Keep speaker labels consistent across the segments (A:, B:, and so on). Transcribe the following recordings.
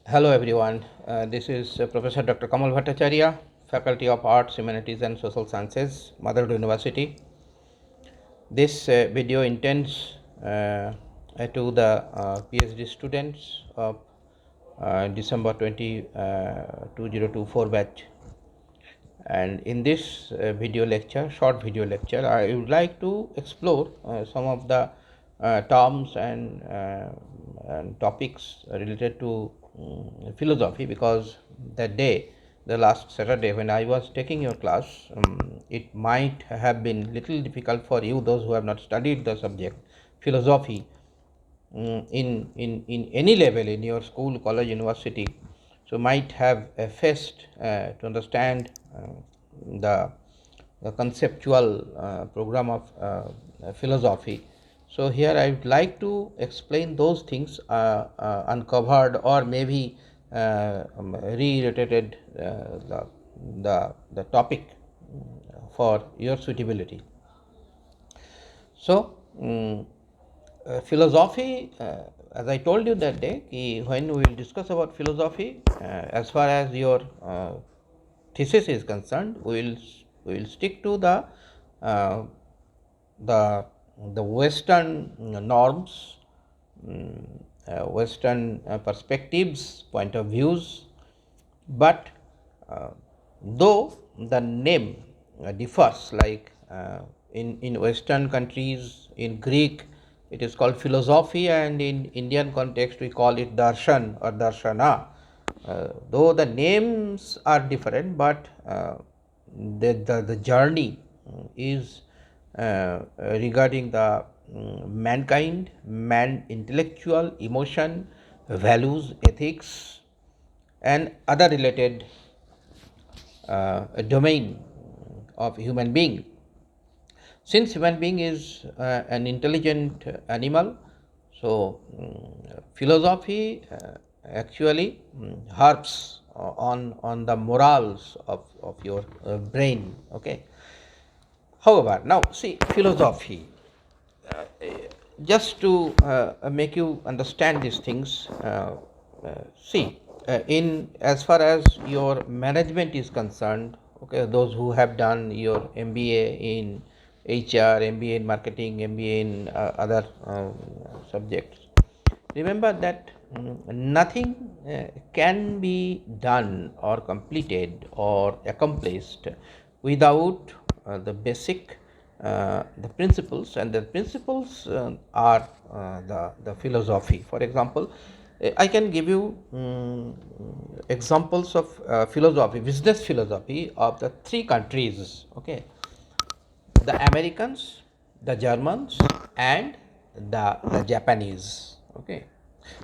A: Hello everyone, this is Professor Dr. Kamal Bhattacharya, Faculty of Arts, Humanities and Social Sciences, Motherhood University. This video intends to the PhD students of December 2024 batch. And in this short video lecture, I would like to explore some of the terms and topics related to philosophy, because that day, the last Saturday, when I was taking your class, it might have been little difficult for you, those who have not studied the subject philosophy in any level in your school, college, university, so might have faced to understand the, the conceptual program of philosophy. So here I would like to explain those things uncovered, or maybe reiterated the topic for your suitability. So philosophy, as I told you that day, when we will discuss about philosophy, as far as your thesis is concerned, we will stick to uh, the the Western norms, Western perspectives, point of views, but uh, though the name differs, like in Western countries, in Greek it is called philosophy, and in Indian context we call it darshan or darshana. Though the names are different, but the journey is regarding the mankind, man intellectual, emotion, values, ethics, and other related domain of human being. Since human being is an intelligent animal, so philosophy actually harps on the morals of your brain. Okay. However, now see philosophy. Just to make you understand these things, see, in as far as your management is concerned, okay, those who have done your MBA in HR, MBA in marketing, MBA in other subjects, remember that nothing can be done or completed or accomplished without the principles, and the principles are the philosophy. For example, I can give you examples of philosophy, business philosophy of the three countries. Okay, the Americans, the Germans, and the Japanese. Okay,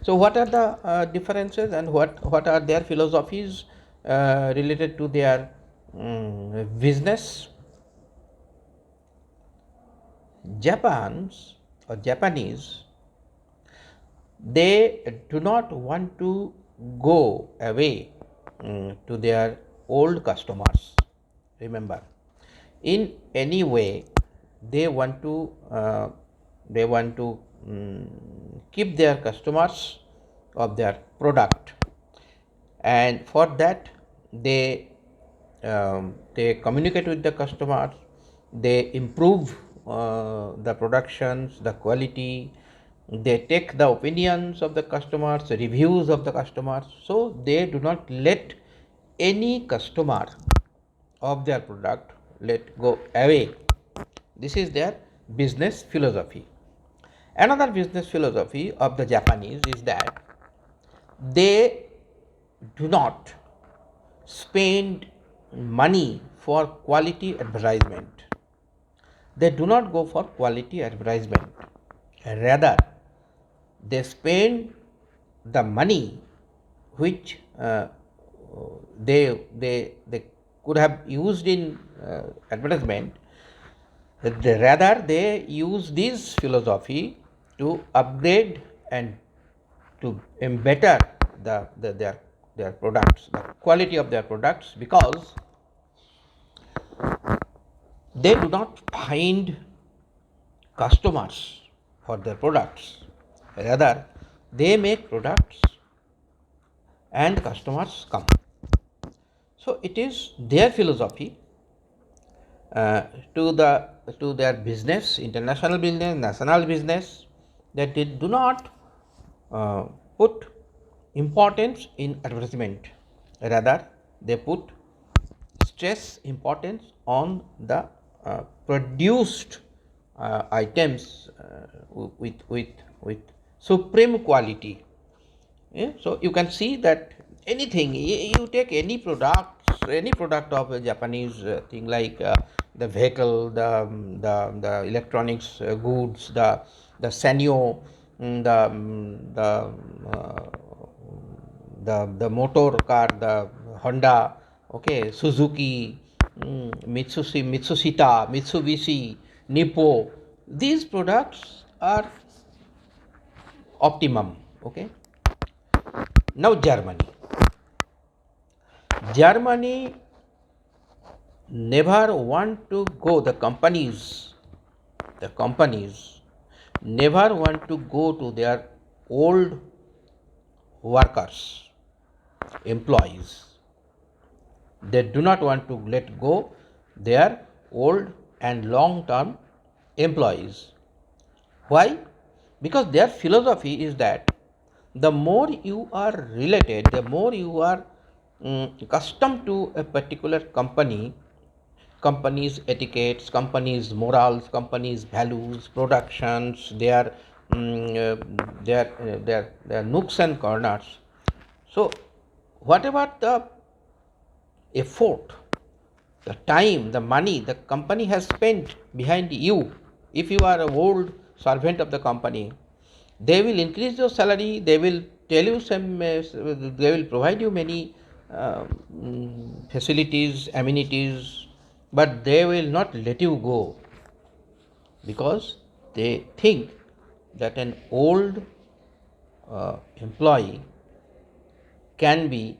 A: so what are the differences, and what are their philosophies related to their business? Japanese, they do not want to go away to their old customers. Remember, in any way, they want to keep their customers of their product, and for that they communicate with the customers, they improve the productions, the quality, they take the opinions of the customers, reviews of the customers, so they do not let any customer of their product let go away. This is their business philosophy. Another business philosophy of the Japanese is that they do not spend money for quality advertisement. They do not go for quality advertisement. Rather, they spend the money which they could have used in advertisement. Rather, they use this philosophy to upgrade and to better their products, the quality of their products, because they do not find customers for their products. Rather, they make products and customers come. So it is their philosophy uh, to their business, international business, national business, that they do not uh, put importance in advertisement. Rather, they put stress importance on the produced items with supreme quality. Yeah? So you can see that anything you take any product of a Japanese thing like the vehicle, the electronics goods, the Sanyo, uh, the motor car, the Honda, okay, Suzuki, Mitsubishi, Nippo. These products are optimum. Okay. Now Germany never want to go. The companies never want to go to their old workers, employees. They do not want to let go their old and long term employees. Why? Because their philosophy is that the more you are related, the more you are accustomed to a particular company's etiquettes, company's morals, company's values, productions, their nooks and corners. So, whatever the effort, the time, the money the company has spent behind you, if you are an old servant of the company, they will increase your salary, they will tell you they will provide you many facilities, amenities, but they will not let you go because they think that an old employee can be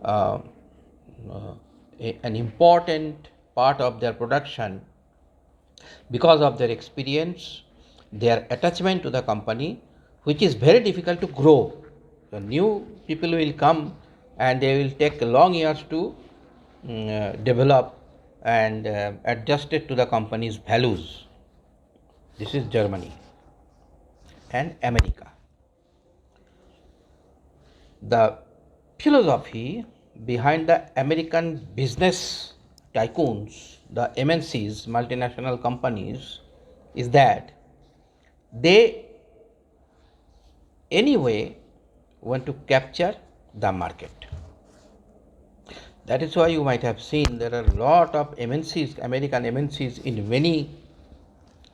A: uh, uh, an important part of their production because of their experience, their attachment to the company, which is very difficult to grow. The new people will come and they will take long years to develop and adjust it to the company's values. This is Germany and America. The philosophy behind the American business tycoons, the MNCs, multinational companies, is that they anyway want to capture the market. That is why you might have seen there are a lot of MNCs, American MNCs in many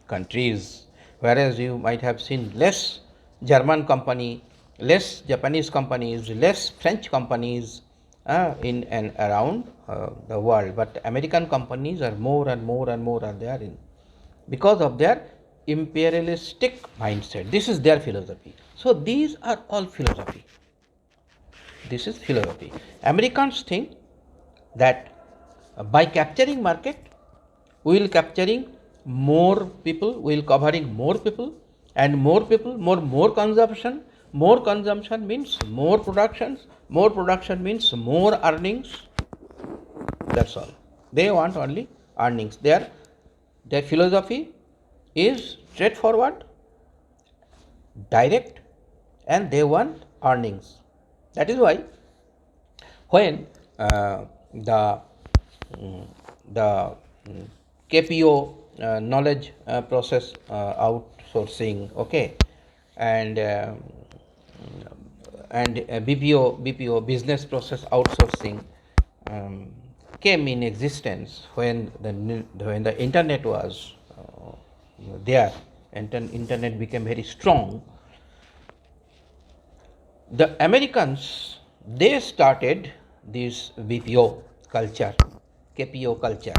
A: countries, whereas you might have seen less German company, less Japanese companies, less French companies in and around the world. But American companies are more and more and more are there in because of their imperialistic mindset. This is their philosophy. So these are all philosophy. This is philosophy. Americans think that by capturing market, we will capturing more people, we will covering more people, and more people, more consumption. More consumption means more productions. More production means more earnings. That's all. They want only earnings. Their philosophy is straightforward, direct, and they want earnings. That is why when the the KPO knowledge process outsourcing, okay, and BPO business process outsourcing came in existence when the internet was there, and internet became very strong. The Americans, they started this BPO culture, KPO culture.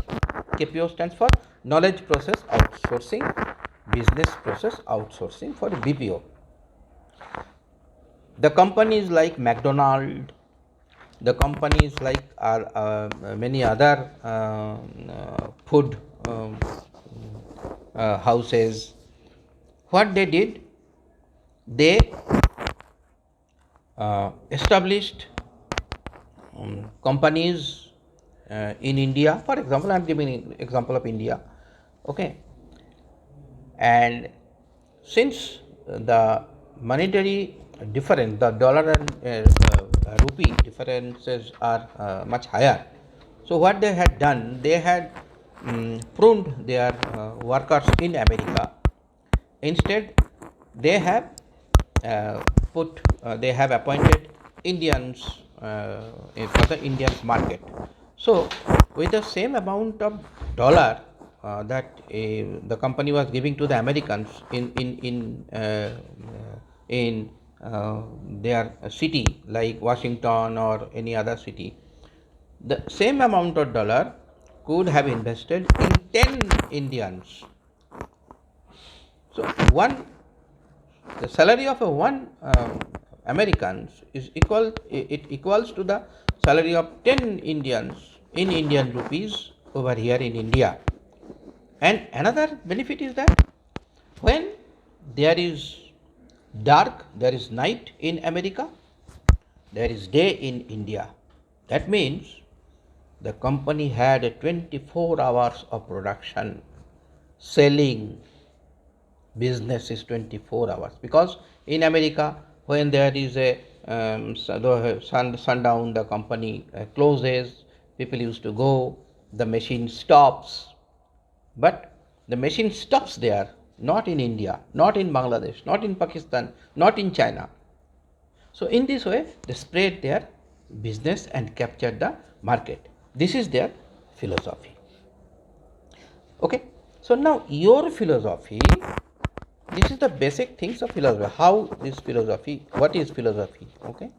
A: KPO stands for knowledge process outsourcing, business process outsourcing for BPO. The companies like McDonald, the companies like many other food houses, what they did, they established companies in India. For example, I am giving an example of India. Okay, and since the monetary difference, the dollar and rupee differences are much higher, so what they had done, they had pruned their workers in America. Instead, they have they have appointed Indians for the Indian market. So, with the same amount of dollar that the company was giving to the Americans in their city like Washington or any other city, the same amount of dollar could have invested in 10 Indians. So, the salary of a one Americans is it equals to the salary of 10 Indians in Indian rupees over here in India. And another benefit is that when there is dark, there is night in America, there is day in India. That means the company had 24 hours of production, selling. Business is 24 hours, because in America, when there is a sundown, the company closes, people used to go, the machine stops. But the machine stops there, not in India, not in Bangladesh, not in Pakistan, not in China. So in this way, they spread their business and captured the market. This is their philosophy. Okay, so now your philosophy, this is the basic things of philosophy, how this philosophy, what is philosophy. Okay,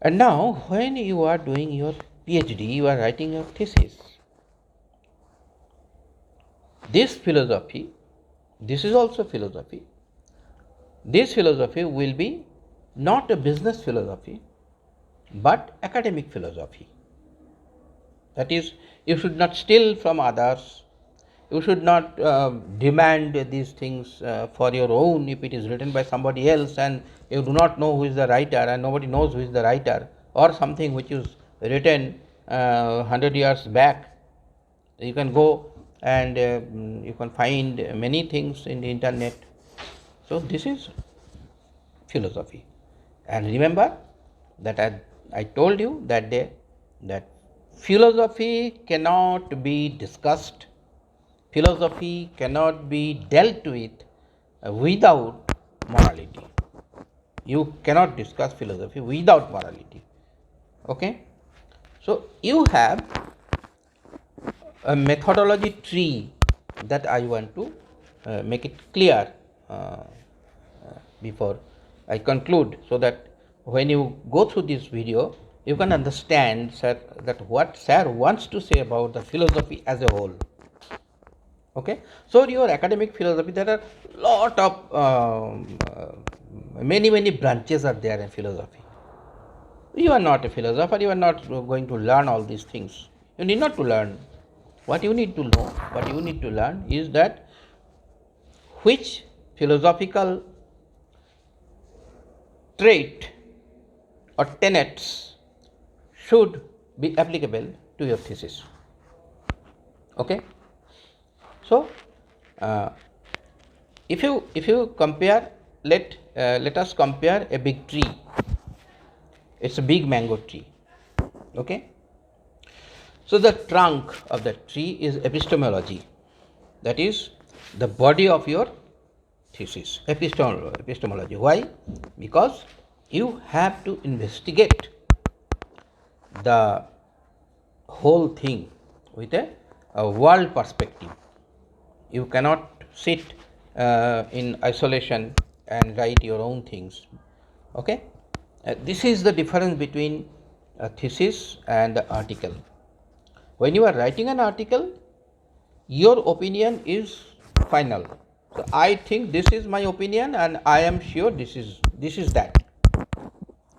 A: and now when you are doing your PhD, you are writing your thesis, this philosophy, this is also philosophy. This philosophy will be not a business philosophy but academic philosophy. That is, you should not steal from others, you should not demand these things for your own if it is written by somebody else and you do not know who is the writer and nobody knows who is the writer, or something which is written 100 years back. You can go and you can find many things in the internet. So this is philosophy. And remember that I told you that philosophy cannot be discussed, philosophy cannot be dealt with without morality. You cannot discuss philosophy without morality. Okay? So you have a methodology tree that I want to make it clear before I conclude, so that when you go through this video, you can understand, sir, that what sir wants to say about the philosophy as a whole. Okay, so your academic philosophy, there are lot of many branches are there in philosophy. You are not a philosopher, you are not going to learn all these things. You need not to learn. What you need to know, what you need to learn is that which philosophical trait or tenets should be applicable to your thesis. Okay, so if you compare, let us compare a big tree. It's a big mango tree. Okay, so the trunk of the tree is epistemology, that is the body of your thesis. Epistemology. Why? Because you have to investigate the whole thing with a world perspective. You cannot sit in isolation and write your own things. Okay, this is the difference between a thesis and the article. When you are writing an article, your opinion is final. So I think this is my opinion and I am sure this is that.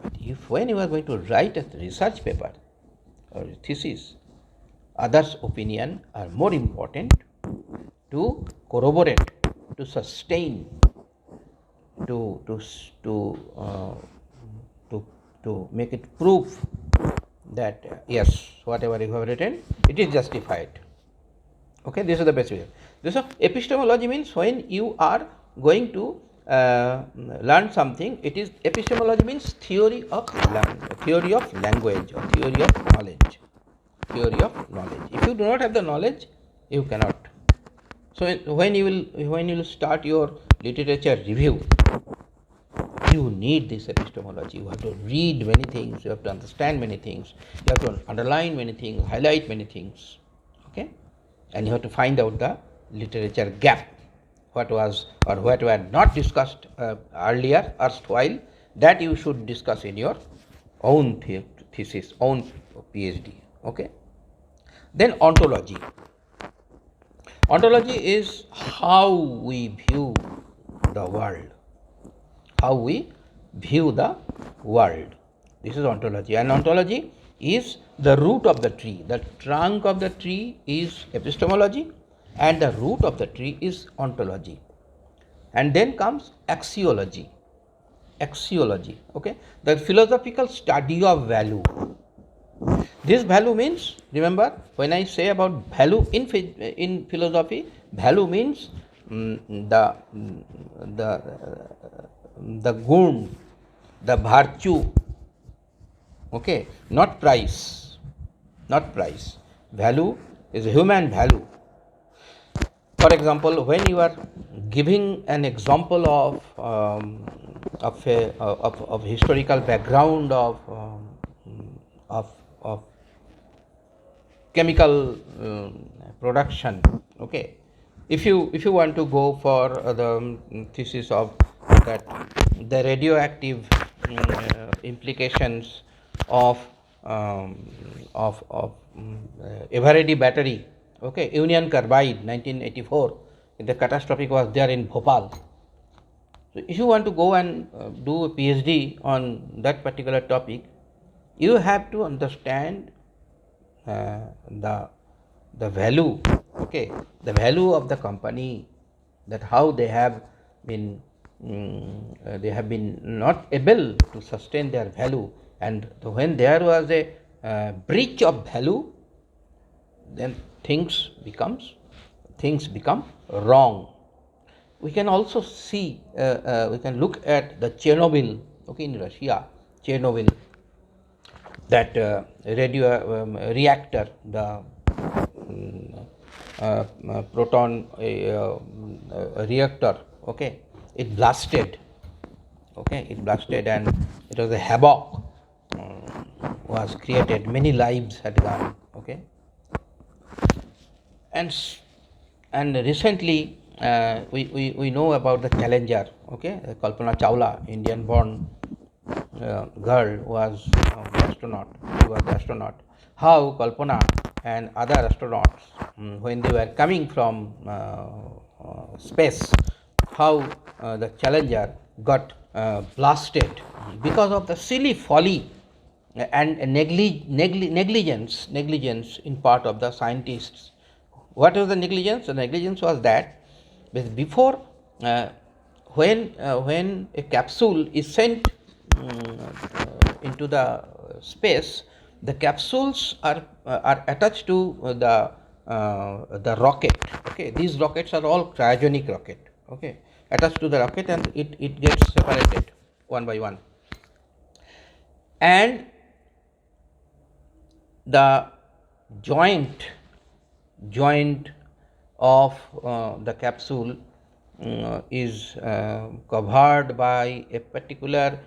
A: But if when you are going to write a research paper or a thesis, others' opinion are more important to corroborate, to sustain, to to make it proof that yes, whatever you have written, it is justified. Okay, this is the basic. This is epistemology means when you are going to learn something, it is epistemology means theory of language or theory of knowledge. Theory of knowledge. If you do not have the knowledge, you cannot. So when you will start your literature review, you need this epistemology. You have to read many things, you have to understand many things, you have to underline many things, highlight many things. Okay, and you have to find out the literature gap, what was or what were not discussed earlier erstwhile, that you should discuss in your own thesis, own PhD. Okay, then ontology. Ontology is how we view the world, how we view the world. This is ontology, and ontology is the root of the tree. The trunk of the tree is epistemology, and the root of the tree is ontology. And then comes axiology. Axiology, okay, the philosophical study of value. This value means, remember, when I say about value in philosophy, value means the gun, the virtue, okay, not price, not price. Value is human value. For example, when you are giving an example of historical background of chemical production, okay, if you want to go for the thesis of that, the radioactive implications of Eveready battery, okay, Union Carbide 1984, the catastrophic was there in Bhopal. So if you want to go and do a PhD on that particular topic, you have to understand the value, okay, the value of the company, that how they have been not able to sustain their value, and when there was a breach of value, then things become wrong. We can also see, we can look at the Chernobyl, okay, in Russia, Chernobyl, that radio reactor, the proton reactor, okay, it blasted, okay, it blasted, and it was a havoc was created, many lives had gone, okay. And recently we know about the Challenger, okay, Kalpana Chawla, Indian born girl, was astronaut. She was the astronaut. How Kalpana and other astronauts, when they were coming from space, how the Challenger got blasted because of the silly folly and negligence in part of the scientists. What was the negligence? The negligence was that before, when a capsule is sent into the space, the capsules are attached to the rocket. Okay, these rockets are all cryogenic rocket. Okay, attached to the rocket, and it gets separated one by one, and the joint of the capsule is covered by a particular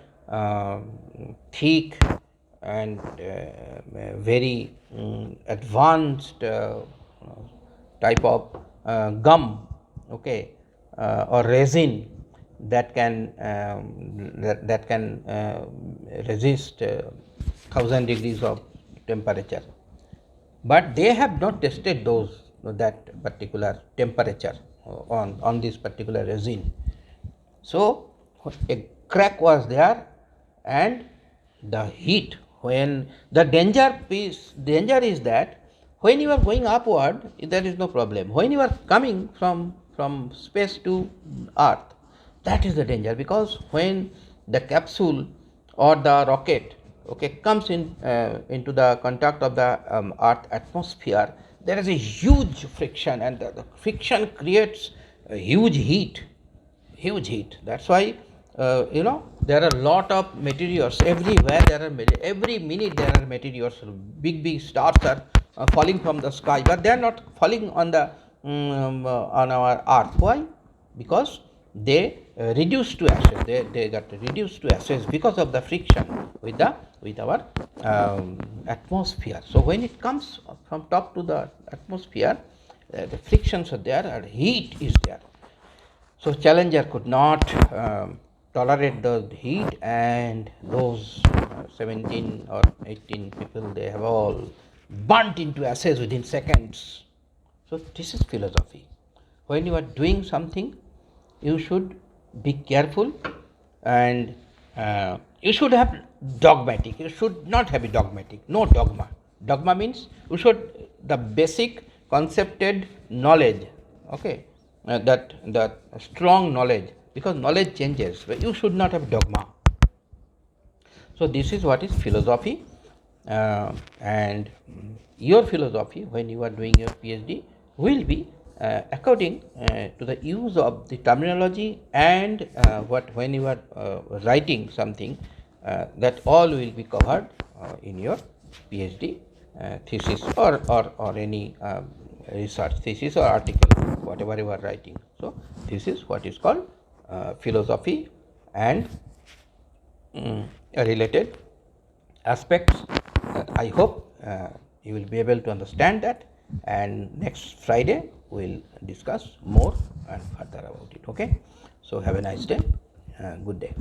A: thick and very advanced type of gum, okay, or resin that can resist 1000 degrees of temperature. But they have not tested that particular temperature on this particular resin. So a crack was there, and the heat, when the danger is that when you are going upward, there is no problem. When you are coming from space to earth, that is the danger, because when the capsule or the rocket, okay, comes into the contact of the earth atmosphere, there is a huge friction, and the friction creates a huge heat. That's why there are a lot of meteors everywhere. Every minute there are meteors. Big stars are falling from the sky, but they are not falling on the on our earth. Why? Because they reduce to ashes. They got reduced to ashes because of the friction with our atmosphere. So when it comes from top to the atmosphere, the frictions are there and heat is there. So Challenger could not tolerate the heat, and those 17 or 18 people, they have all burnt into ashes within seconds. So this is philosophy. When you are doing something, you should be careful, and you should have dogmatic. You should not have a dogmatic. No dogma. Dogma means you should the basic concepted knowledge. Okay, that strong knowledge, because knowledge changes. But you should not have dogma. So this is what is philosophy, and your philosophy when you are doing your PhD will be according to the use of the terminology, and what when you are writing something, that all will be covered in your PhD thesis, or any research thesis or article, whatever you are writing. So this is what is called philosophy and related aspects. I hope you will be able to understand that, and next Friday we will discuss more and further about it. Okay, so have a nice day. Good day.